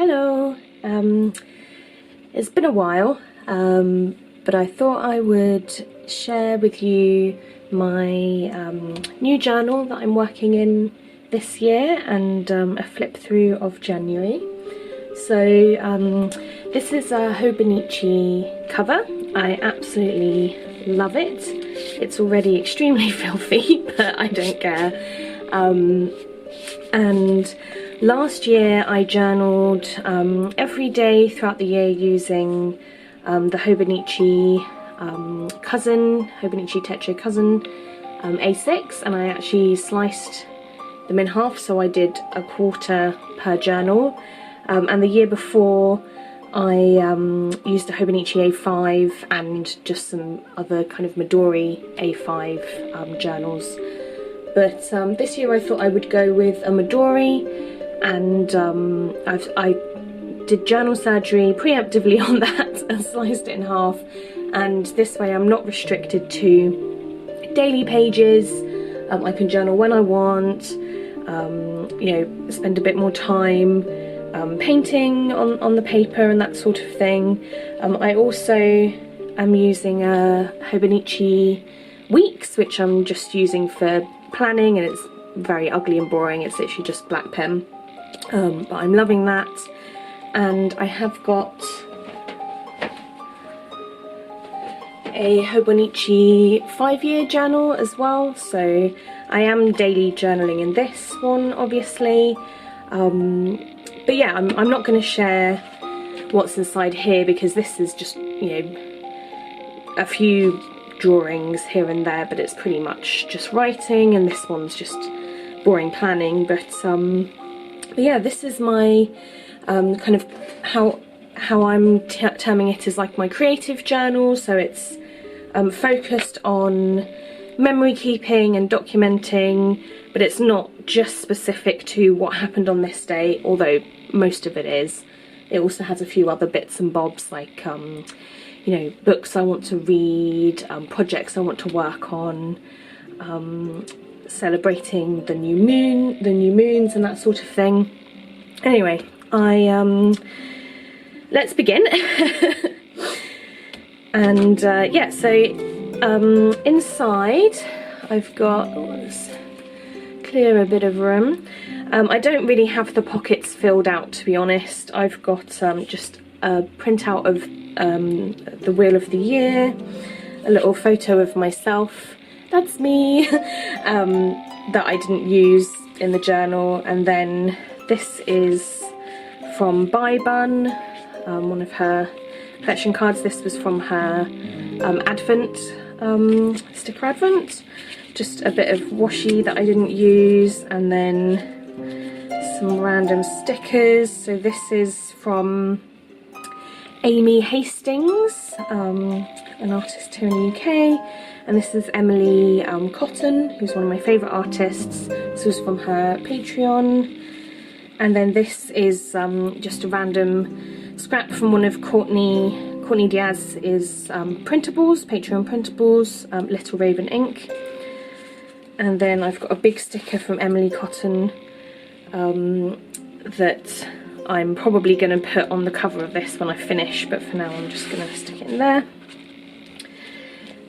Hello. It's been a while, but I thought I would share with you my new journal that I'm working in this year and a flip through of January. So this is a Hobonichi cover. I absolutely love it. It's already extremely filthy, but I don't care. And last year I journaled every day throughout the year using the Hobonichi Hobonichi Techo Cousin A6, and I actually sliced them in half, so I did a quarter per journal. And the year before I used a Hobonichi A5 and just some other kind of Midori A5 journals. But this year I thought I would go with a Midori, and I did journal surgery preemptively on that and sliced it in half, and this way I'm not restricted to daily pages. I can journal when I want, you know, spend a bit more time painting on the paper and that sort of thing. I also am using a Hobonichi Weeks, which I'm just using for planning, and it's very ugly and boring. It's literally just black pen, but I'm loving that. And I have got a Hobonichi 5-year journal as well, so I am daily journaling in this one, obviously. But yeah, I'm not going to share what's inside here because this is just, you know, a few drawings here and there, but it's pretty much just writing, and this one's just boring planning. But yeah, this is my kind of how I'm terming it as like my creative journal. So it's focused on memory keeping and documenting, but it's not just specific to what happened on this day, although most of it is. It also has a few other bits and bobs, like you know, books I want to read, projects I want to work on, celebrating the new moons and that sort of thing. Anyway, let's begin. And yeah, so inside I've got, let's clear a bit of room. I don't really have the pockets filled out, to be honest. I've got just a printout of the Wheel of the Year, a little photo of myself, that's me, that I didn't use in the journal, and then this is from Bye Bun, one of her collection cards. This was from her Advent, sticker Advent, just a bit of washi that I didn't use, and then some random stickers. So this is from Amy Hastings, an artist here in the UK, and this is Emily Cotton, who's one of my favourite artists. This was from her Patreon. And then this is just a random scrap from one of Courtney Diaz's printables, Patreon printables, Little Raven ink. And then I've got a big sticker from Emily Cotton that I'm probably going to put on the cover of this when I finish, but for now I'm just going to stick it in there.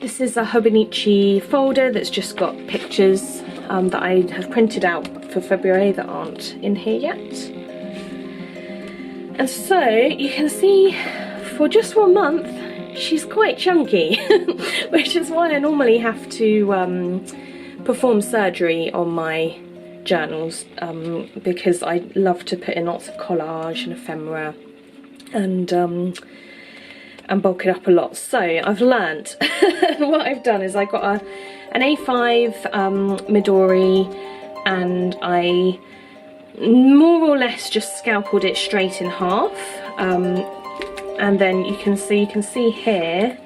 This is a Hobonichi folder that's just got pictures that I have printed out for February that aren't in here yet. And so you can see, for just 1 month, she's quite chunky, which is why I normally have to perform surgery on my journals, because I love to put in lots of collage and ephemera and bulk it up a lot. So I've learnt. What I've done is I got an A5 Midori, and I more or less just scalpeled it straight in half, and then you can see here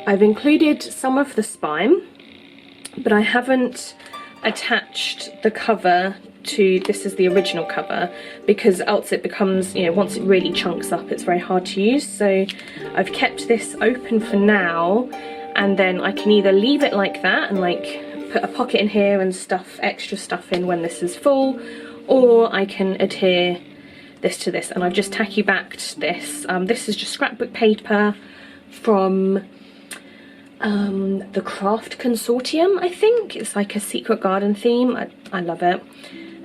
I've included some of the spine, but I haven't attached the cover to, this is the original cover, because else it becomes, you know, once it really chunks up, it's very hard to use. So I've kept this open for now, and then I can either leave it like that and like put a pocket in here and stuff extra stuff in when this is full, or I can adhere this to this, and I've just tacky backed this. This is just scrapbook paper from the Craft Consortium, I think. It's like a secret garden theme. I love it.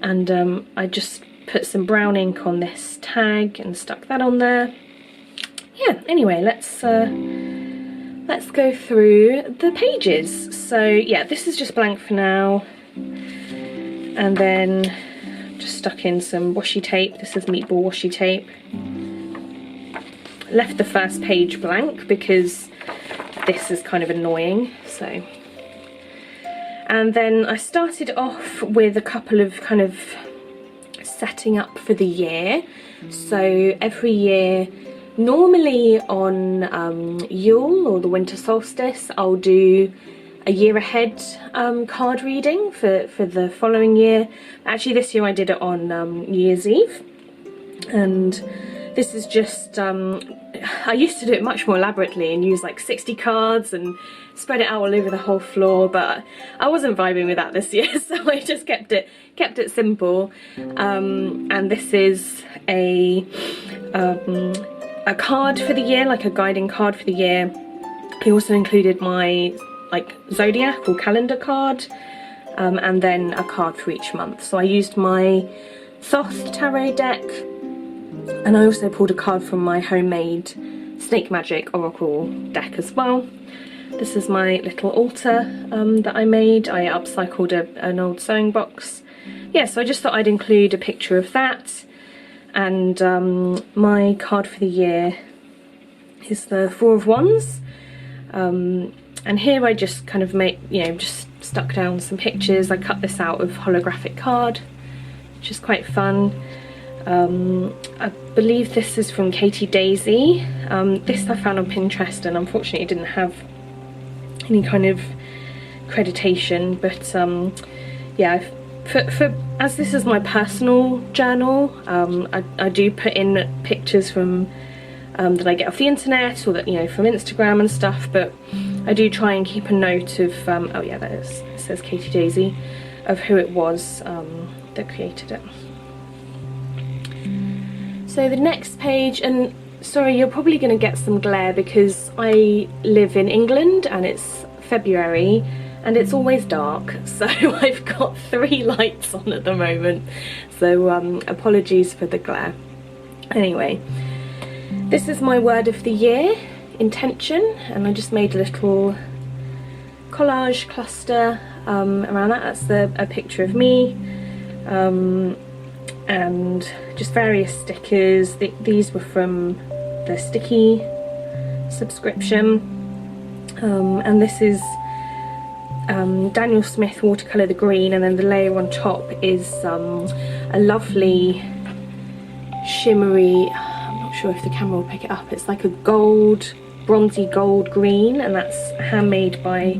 And I just put some brown ink on this tag and stuck that on there. Yeah, anyway, let's go through the pages. So yeah, this is just blank for now. And then just stuck in some washi tape. This is meatball washi tape. Left the first page blank because this is kind of annoying, so. And then I started off with a couple of kind of setting up for the year. So every year, normally on Yule or the winter solstice, I'll do a year ahead card reading for the following year. Actually, this year I did it on New Year's Eve. And this is just, I used to do it much more elaborately and use like 60 cards and spread it out all over the whole floor, but I wasn't vibing with that this year, so I just kept it simple. And this is a card for the year, like a guiding card for the year. I also included my like zodiac or calendar card, and then a card for each month. So I used my Thoth tarot deck, and I also pulled a card from my homemade Snake Magic Oracle deck as well. This is my little altar that I made. I upcycled an old sewing box. Yeah, so I just thought I'd include a picture of that. And my card for the year is the Four of Wands. And here I just kind of just stuck down some pictures. I cut this out of holographic card, which is quite fun. I believe this is from Katie Daisy. This I found on Pinterest, and unfortunately it didn't have any kind of accreditation, but yeah, as this is my personal journal, I do put in pictures from that I get off the internet, or that, from Instagram and stuff, but I do try and keep a note of, oh yeah, that is, it says Katie Daisy, of who it was that created it. So the next page, and sorry, you're probably going to get some glare because I live in England and it's February and it's always dark, so I've got 3 lights on at the moment, so apologies for the glare. Anyway, this is my word of the year, intention, and I just made a little collage cluster around that. That's a picture of me. And just various stickers. These were from the Sticky subscription, and this is Daniel Smith watercolour the green, and then the layer on top is a lovely shimmery, I'm not sure if the camera will pick it up, it's like a gold, bronzy gold green, and that's handmade by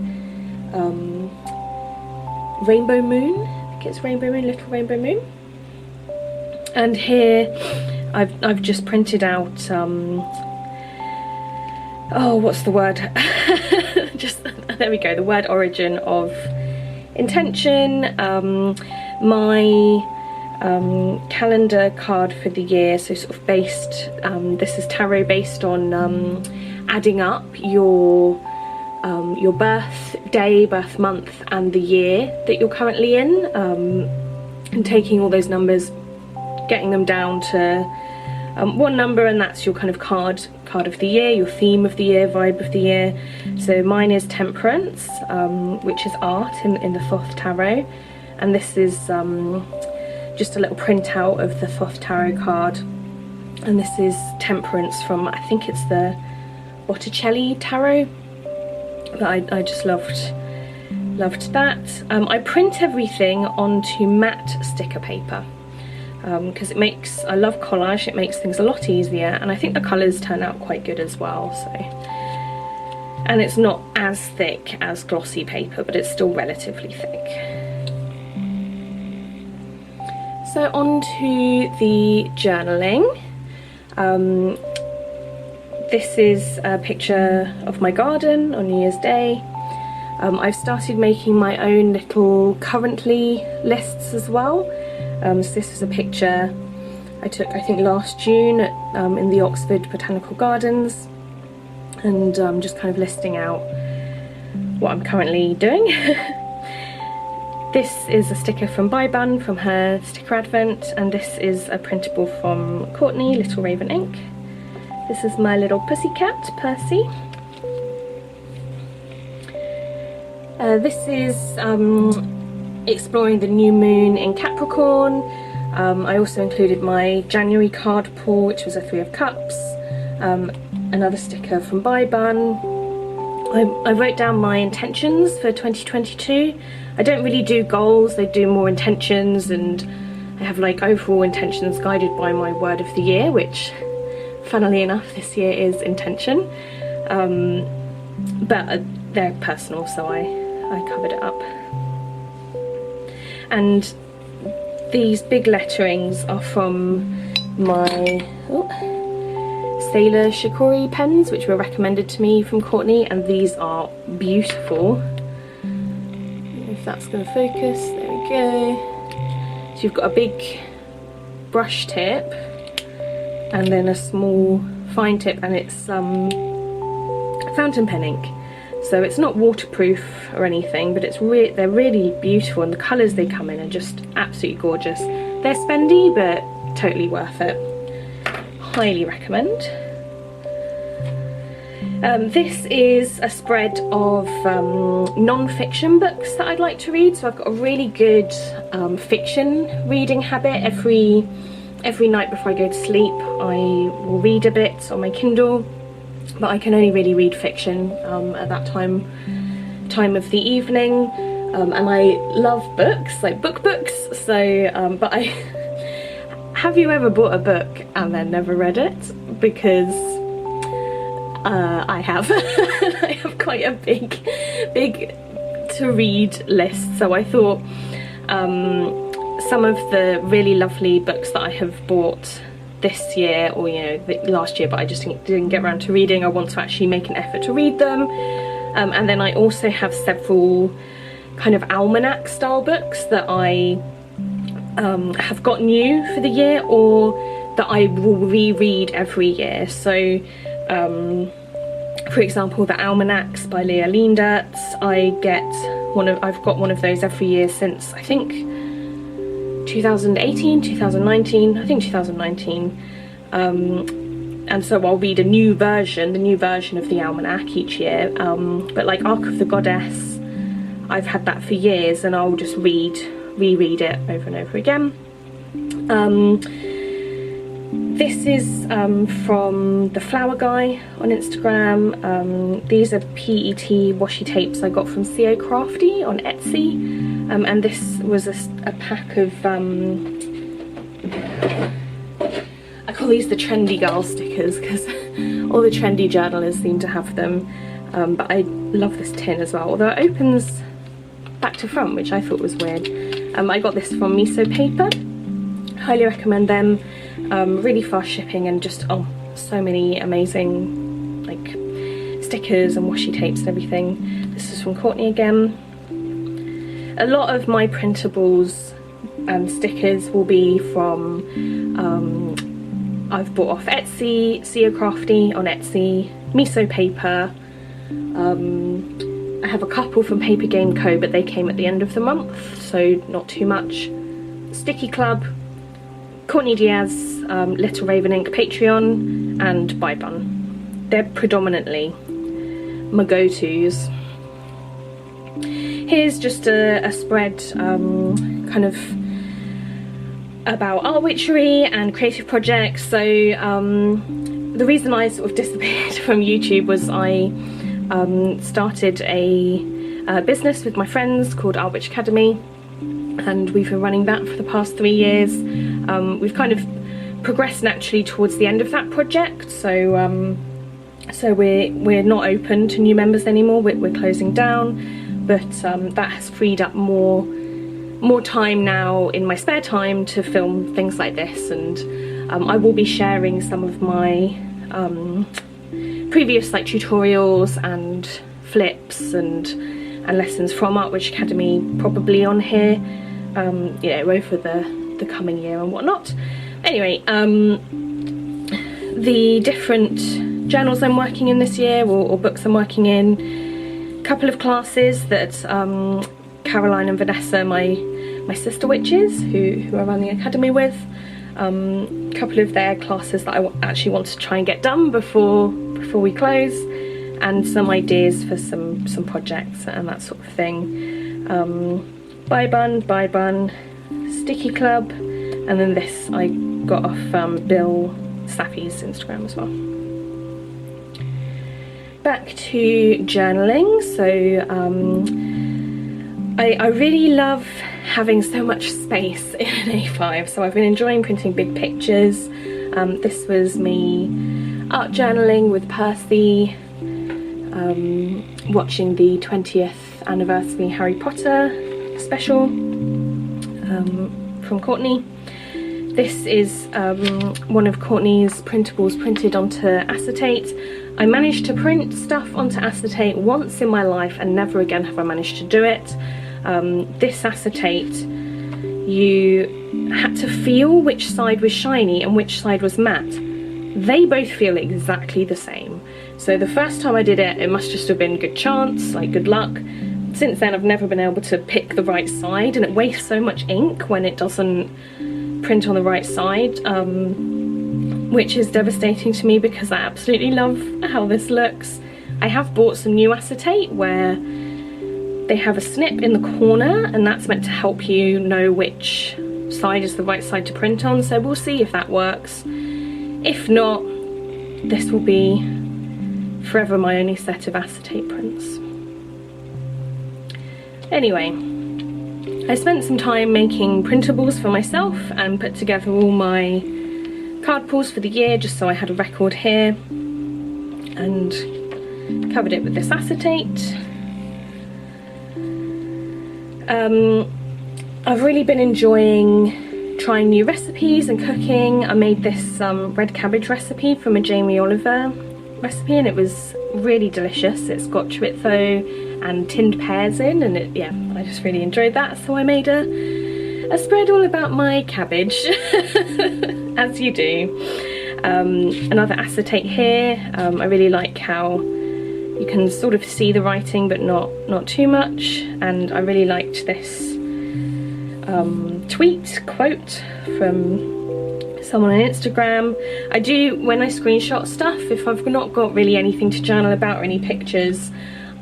Rainbow Moon. I think it's Rainbow Moon, Little Rainbow Moon. And here I've just printed out, oh, what's the word? Just, there we go, the word origin of intention, my calendar card for the year, so sort of based, this is tarot based on adding up your birthday, birth month, and the year that you're currently in, and taking all those numbers, getting them down to one number, and that's your kind of card of the year, your theme of the year, vibe of the year. So mine is Temperance, which is art in the Thoth Tarot, and this is just a little printout of the Thoth Tarot card, and this is Temperance from, I think it's the Botticelli Tarot, but I just loved that. I print everything onto matte sticker paper, because I love collage, it makes things a lot easier, and I think the colours turn out quite good as well, so. And it's not as thick as glossy paper, but it's still relatively thick. So on to the journaling. This is a picture of my garden on New Year's Day. I've started making my own little currently lists as well. So this is a picture I took, I think, last June in the Oxford Botanical Gardens, and just kind of listing out what I'm currently doing. This is a sticker from Bun from her sticker advent, and this is a printable from Courtney, Little Raven Ink. This is my little pussycat, Percy. This is exploring the new moon in Capricorn. I also included my January card pull, which was a 3 of Cups, another sticker from Bun. I wrote down my intentions for 2022. I don't really do goals, I do more intentions, and I have like overall intentions guided by my word of the year, which funnily enough this year is intention. But they're personal, so I covered it up. And these big letterings are from my Sailor Shikori pens, which were recommended to me from Courtney, and these are beautiful. If that's going to focus, there we go. So you've got a big brush tip and then a small fine tip, and it's fountain pen ink. So it's not waterproof or anything, but it's they're really beautiful, and the colours they come in are just absolutely gorgeous. They're spendy, but totally worth it. Highly recommend. This is a spread of non-fiction books that I'd like to read. So I've got a really good fiction reading habit. Every night before I go to sleep I will read a bit on my Kindle, but I can only really read fiction at that time of the evening, and I love books, like books, so but I have you ever bought a book and then never read it? Because I have. I have quite a big to read list, so I thought some of the really lovely books that I have bought this year, or last year, but I just didn't get around to reading, I want to actually make an effort to read them. And then I also have several kind of almanac style books that I have got new for the year, or that I will reread every year. So for example, the almanacs by Leah Leendertz, I've got one of those every year since I think 2018, 2019, I think 2019, and so I'll read the new version of the almanac each year, but like Ark of the Goddess, I've had that for years, and I'll just reread it over and over again. This is from the Flower Guy on Instagram. These are PET washi tapes I got from CO Crafty on Etsy, and this was a pack of I call these the trendy girl stickers because all the trendy journalists seem to have them, but I love this tin as well, although it opens back to front, which I thought was weird. I got this from Miso Paper. Highly recommend them. Really fast shipping, and just so many amazing like stickers and washi tapes and everything. This is from Courtney again. A lot of my printables and stickers will be from I've bought off Etsy, CO Crafty on Etsy, Miso Paper. I have a couple from Paper Game Co, but they came at the end of the month, so not too much. Sticky Club, Courtney Diaz, Little Raven Ink Patreon, and Bun. They're predominantly my go-tos. Here's just a spread kind of about art witchery and creative projects. So the reason I sort of disappeared from YouTube was I started a business with my friends called Art Witch Academy, and we've been running that for the past 3 years. We've kind of progressed naturally towards the end of that project, so so we're not open to new members anymore. We're closing down, but that has freed up more time now in my spare time to film things like this, and I will be sharing some of my previous like tutorials and flips and lessons from Art Witch Academy probably on here, you know, over the coming year and whatnot. Anyway, the different journals I'm working in this year, or books I'm working in, a couple of classes that Caroline and Vanessa, my sister witches, who I run the academy with, a couple of their classes that I actually want to try and get done before we close, and some ideas for some projects and that sort of thing. Bye Bun, Sticky Club, and then this I got off Bill Sappy's Instagram as well. Back to journaling. So I really love having so much space in an A5, so I've been enjoying printing big pictures. This was me art journaling with Percy, watching the 20th anniversary Harry Potter special from Courtney. This is one of Courtney's printables printed onto acetate. I managed to print stuff onto acetate once in my life, and never again have I managed to do it. This acetate, you had to feel which side was shiny and which side was matte. They both feel exactly the same. So the first time I did it, it must just have been good chance, like good luck. Since then I've never been able to pick the right side, and it wastes so much ink when it doesn't print on the right side, which is devastating to me because I absolutely love how this looks. I have bought some new acetate where they have a snip in the corner, and that's meant to help you know which side is the right side to print on, so we'll see if that works. If not, this will be forever my only set of acetate prints. Anyway, I spent some time making printables for myself and put together all my card pulls for the year, just so I had a record here, and covered it with this acetate. I've really been enjoying trying new recipes and cooking. I made this red cabbage recipe from a Jamie Oliver recipe, and it was really delicious. It's got chorizo and tinned pears in, and yeah, I just really enjoyed that. So I made a spread all about my cabbage, as you do. Another acetate here. I really like how you can sort of see the writing, but not too much. And I really liked this quote from someone on Instagram. I do, when I screenshot stuff, if I've not got really anything to journal about or any pictures,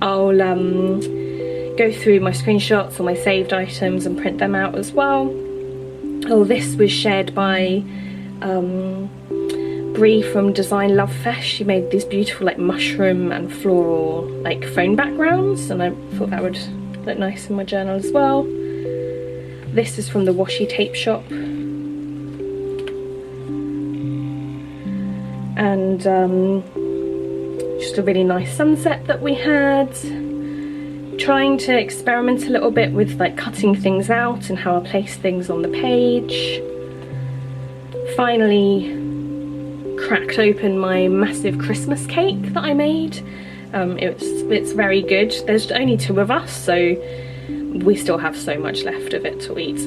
I'll go through my screenshots or my saved items and print them out as well. Oh, this was shared by Brie from Design Love Fest. She made these beautiful like mushroom and floral like phone backgrounds, and I thought that would look nice in my journal as well. This is from the washi tape shop, and just a really nice sunset that we had. Trying to experiment a little bit with like cutting things out and how I place things on the page. Finally cracked open my massive Christmas cake that I made. It's very good. There's only 2 of us, so we still have so much left of it to eat.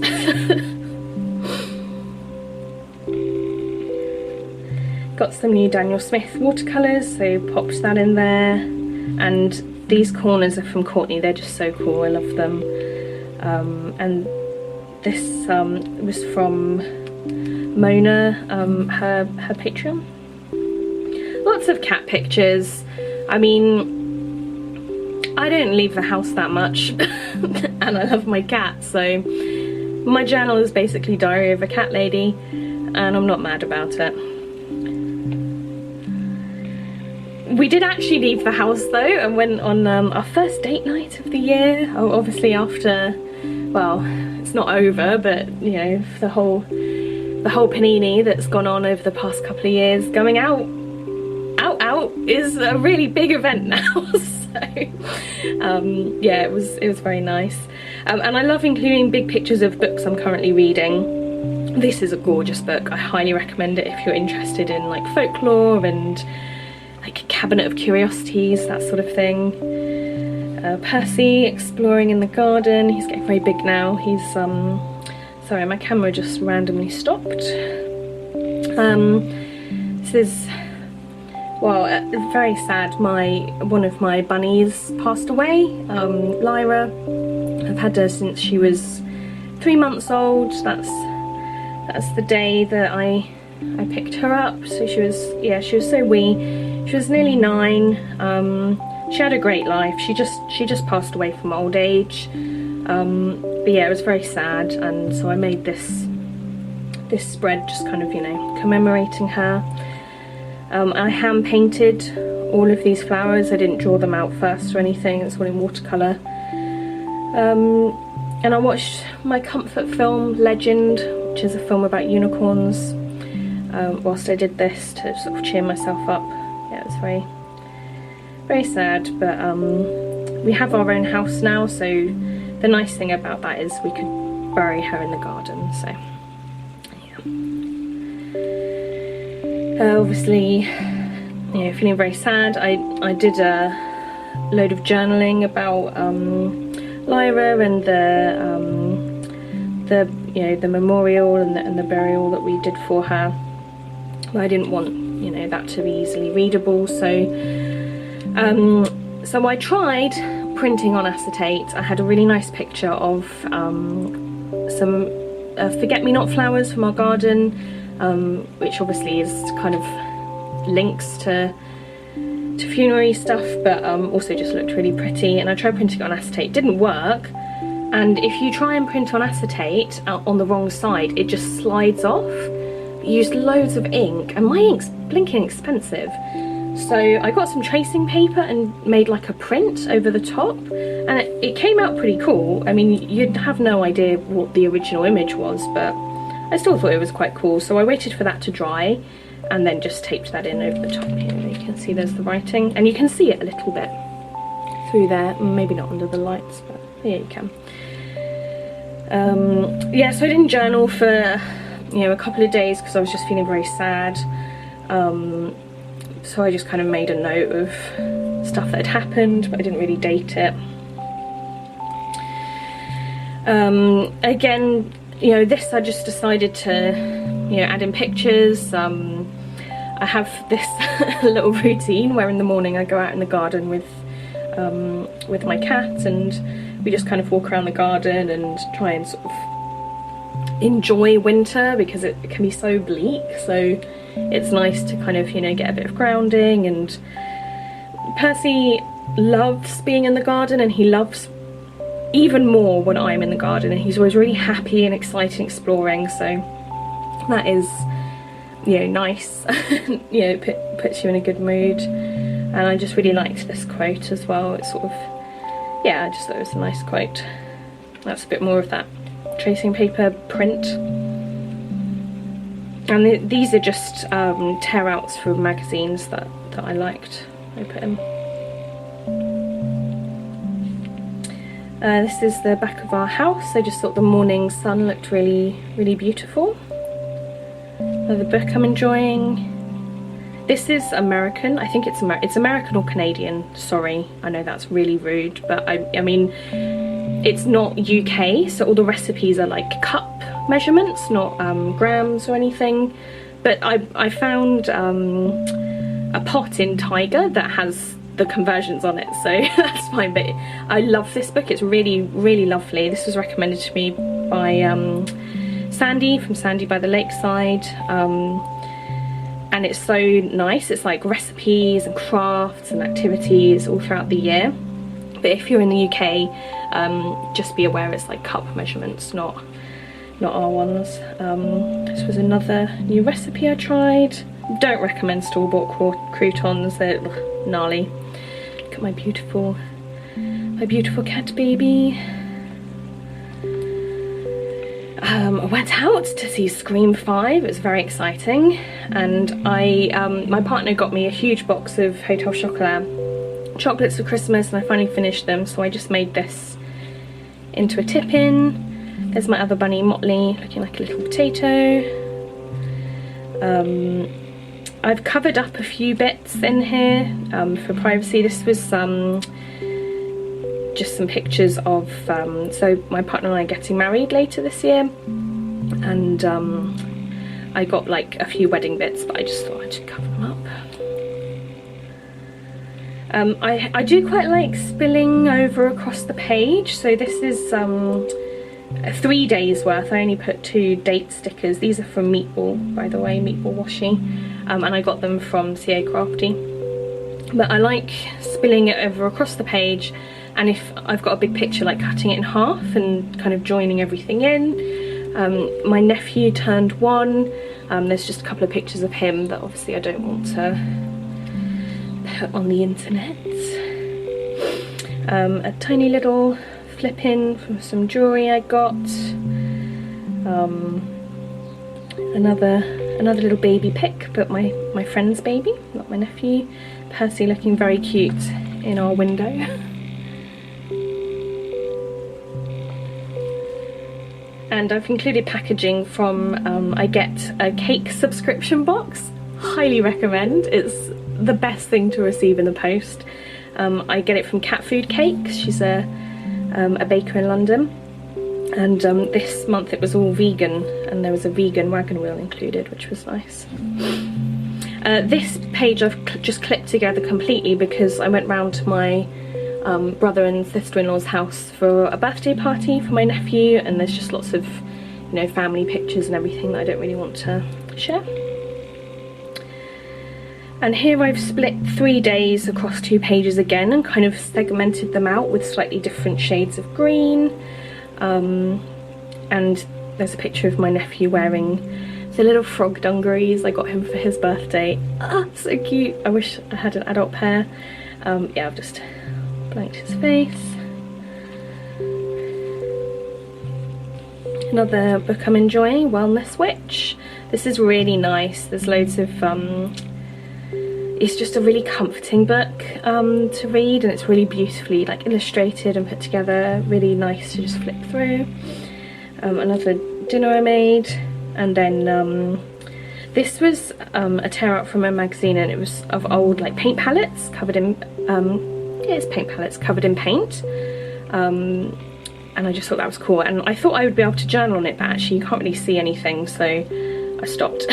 Got some new Daniel Smith watercolours, so popped that in there. And these corners are from Courtney, they're just so cool, I love them. And this was from Mona, her Patreon. Lots of cat pictures. I mean, I don't leave the house that much, and I love my cat, so my journal is basically Diary of a Cat Lady, and I'm not mad about it. We did actually leave the house though, and went on our first date night of the year. Oh, obviously after, well, it's not over, but you know, the whole panini that's gone on over the past couple of years, going out is a really big event now. So yeah, it was very nice. And I love including big pictures of books I'm currently reading. This is a gorgeous book. I highly recommend it if you're interested in like folklore and like Cabinet of Curiosities, that sort of thing. Percy exploring in the garden. He's getting very big now. He's sorry, my camera just randomly stopped. This is, well, very sad. One of my bunnies passed away, Lyra. I've had her since she was 3 months old. That's the day that I picked her up. So she was so wee. She was nearly 9. She had a great life. She just passed away from old age. But yeah, it was very sad, and so I made this spread just kind of, you know, commemorating her. I hand painted all of these flowers. I didn't draw them out first or anything. It's all in watercolour. And I watched my comfort film Legend, which is a film about unicorns, whilst I did this to sort of cheer myself up. Yeah, it was very, very sad, but we have our own house now, so the nice thing about that is we could bury her in the garden, so yeah. Obviously, you know, feeling very sad. I did a load of journaling about Lyra and the you know, the memorial and the burial that we did for her. But I didn't want, you know, that to be easily readable, so so I tried printing on acetate. I had a really nice picture of some forget-me-not flowers from our garden, which obviously is kind of links to funerary stuff, but also just looked really pretty. And I tried printing it on acetate. Didn't work, and if you try and print on acetate on the wrong side, it just slides off. You used loads of ink, and my ink's blinking expensive. So I got some tracing paper and made like a print over the top, and it came out pretty cool. I mean, you'd have no idea what the original image was, but I still thought it was quite cool. So I waited for that to dry and then just taped that in over the top here. You can see there's the writing, and you can see it a little bit through there. Maybe not under the lights, but yeah, you can. Yeah, so I didn't journal for, you know, a couple of days because I was just feeling very sad. So I just kind of made a note of stuff that had happened, but I didn't really date it. Again, you know, this I just decided to, you know, add in pictures. I have this little routine where in the morning I go out in the garden with my cat, and we just kind of walk around the garden and try and sort of enjoy winter, because it can be so bleak. So it's nice to kind of, you know, get a bit of grounding. And Percy loves being in the garden, and he loves even more when I'm in the garden, and he's always really happy and excited exploring, so that is, you know, nice. You know, it puts you in a good mood. And I just really liked this quote as well. It's sort of, yeah, I just thought it was a nice quote. That's a bit more of that tracing paper print. And these are just tear outs from magazines that I liked. I put in. This is the back of our house. I just thought the morning sun looked really, really beautiful. Another book I'm enjoying. This is American. I think it's American or Canadian. Sorry, I know that's really rude, but I mean, it's not UK, so all the recipes are like cup measurements, not grams or anything. But I found a pot in Tiger that has the conversions on it, so that's fine. But I love this book. It's really, really lovely. This was recommended to me by Sandy from Sandy by the Lakeside, and it's so nice. It's like recipes and crafts and activities all throughout the year. But if you're in the UK, just be aware it's like cup measurements, not our ones. This was another new recipe I tried. Don't recommend store-bought croutons, they're gnarly. Look at my beautiful cat baby. I went out to see Scream 5, it was very exciting, and my partner got me a huge box of Hotel Chocolat chocolates for Christmas, and I finally finished them, so I just made this into a tip-in. There's my other bunny, Motley, looking like a little potato. I've covered up a few bits in here for privacy. This was just some pictures of, so my partner and I are getting married later this year, and I got like a few wedding bits, but I just thought I'd cover them up. I do quite like spilling over across the page. So this is 3 days worth. I only put 2 date stickers. These are from Meatball, by the way, Meatball washi, and I got them from CA Crafty. But I like spilling it over across the page, and if I've got a big picture, like cutting it in half and kind of joining everything in. My nephew turned 1. There's just a couple of pictures of him that obviously I don't want to put on the internet. A tiny little flip-in from some jewellery I got. Another little baby pic, but my friend's baby, not my nephew. Percy looking very cute in our window. And I've included packaging from, I get a cake subscription box. Highly recommend. It's the best thing to receive in the post. I get it from Cat Food Cakes. She's a baker in London. And this month it was all vegan, and there was a vegan wagon wheel included, which was nice. This page I've just clipped together completely because I went round to my brother and sister-in-law's house for a birthday party for my nephew, and there's just lots of, you know, family pictures and everything that I don't really want to share. And here I've split 3 days across 2 pages again and kind of segmented them out with slightly different shades of green. And there's a picture of my nephew wearing the little frog dungarees I got him for his birthday. Ah, so cute. I wish I had an adult pair. Yeah, I've just blanked his face. Another book I'm enjoying, Wellness Witch. This is really nice. There's loads of it's just a really comforting book to read, and it's really beautifully like illustrated and put together. Really nice to just flip through. Another dinner I made, and then this was a tear out from a magazine, and it was of old like paint palettes covered in yeah, it's paint palettes covered in paint, and I just thought that was cool, and I thought I would be able to journal on it, but actually you can't really see anything, so I stopped.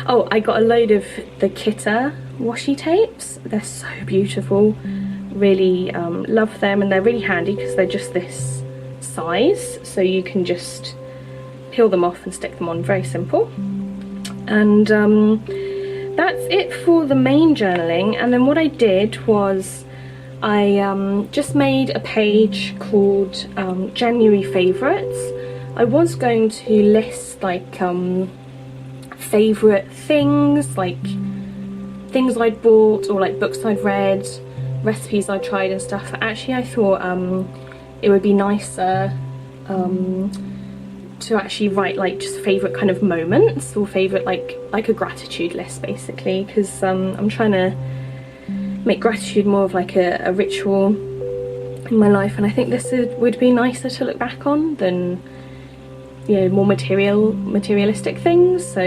Oh, I got a load of the Kitta washi tapes. They're so beautiful. Really love them, and they're really handy because they're just this size, so you can just peel them off and stick them on. Very simple. And that's it for the main journaling. And then what I did was I just made a page called January favourites. I was going to list like favourite things, like things I'd bought or like books I'd read, recipes I tried and stuff. Actually, I thought it would be nicer to actually write like just favourite kind of moments, or favourite like a gratitude list basically, because I'm trying to make gratitude more of like a ritual in my life, and I think this would be nicer to look back on than, you know, more materialistic things. So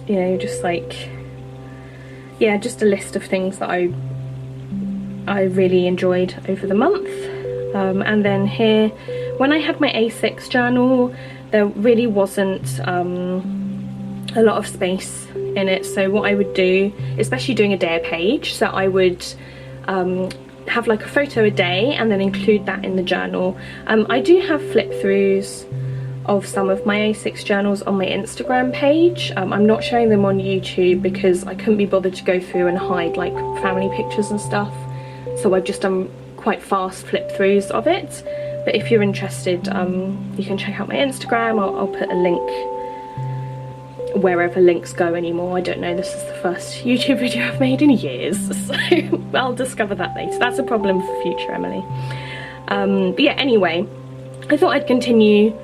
you know, just like, yeah, just a list of things that I really enjoyed over the month. And then here, when I had my A6 journal, there really wasn't a lot of space in it, so what I would do, especially doing a day a page, so I would have like a photo a day and then include that in the journal. I do have flip throughs of some of my A6 journals on my Instagram page. I'm not showing them on YouTube because I couldn't be bothered to go through and hide like family pictures and stuff, so I've just done quite fast flip throughs of it. But if you're interested, you can check out my Instagram. I'll put a link wherever links go anymore. I don't know, this is the first YouTube video I've made in years, so I'll discover that later. That's a problem for future Emily. But yeah, anyway, I thought I'd continue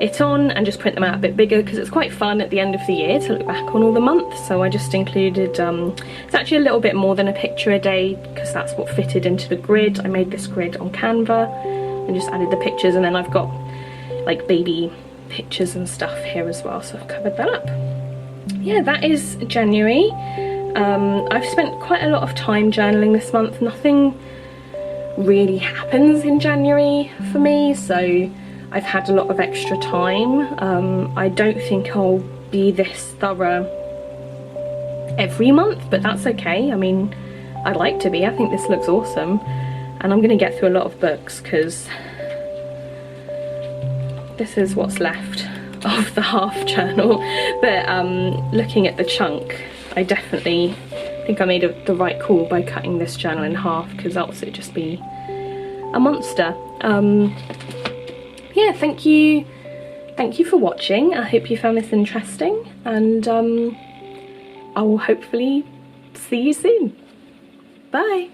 it on and just print them out a bit bigger, because it's quite fun at the end of the year to look back on all the months. So I just included, it's actually a little bit more than a picture a day, because that's what fitted into the grid. I made this grid on Canva and just added the pictures, and then I've got like baby pictures and stuff here as well, so I've covered that up. Yeah, that is January. I've spent quite a lot of time journaling this month. Nothing really happens in January for me, so I've had a lot of extra time. I don't think I'll be this thorough every month, but that's okay. I mean, I'd like to be. I think this looks awesome, and I'm going to get through a lot of books because this is what's left of the half journal. But looking at the chunk, I definitely think I made the right call by cutting this journal in half, because else it'd just be a monster. Yeah, thank you for watching. I hope you found this interesting, and I will hopefully see you soon. Bye.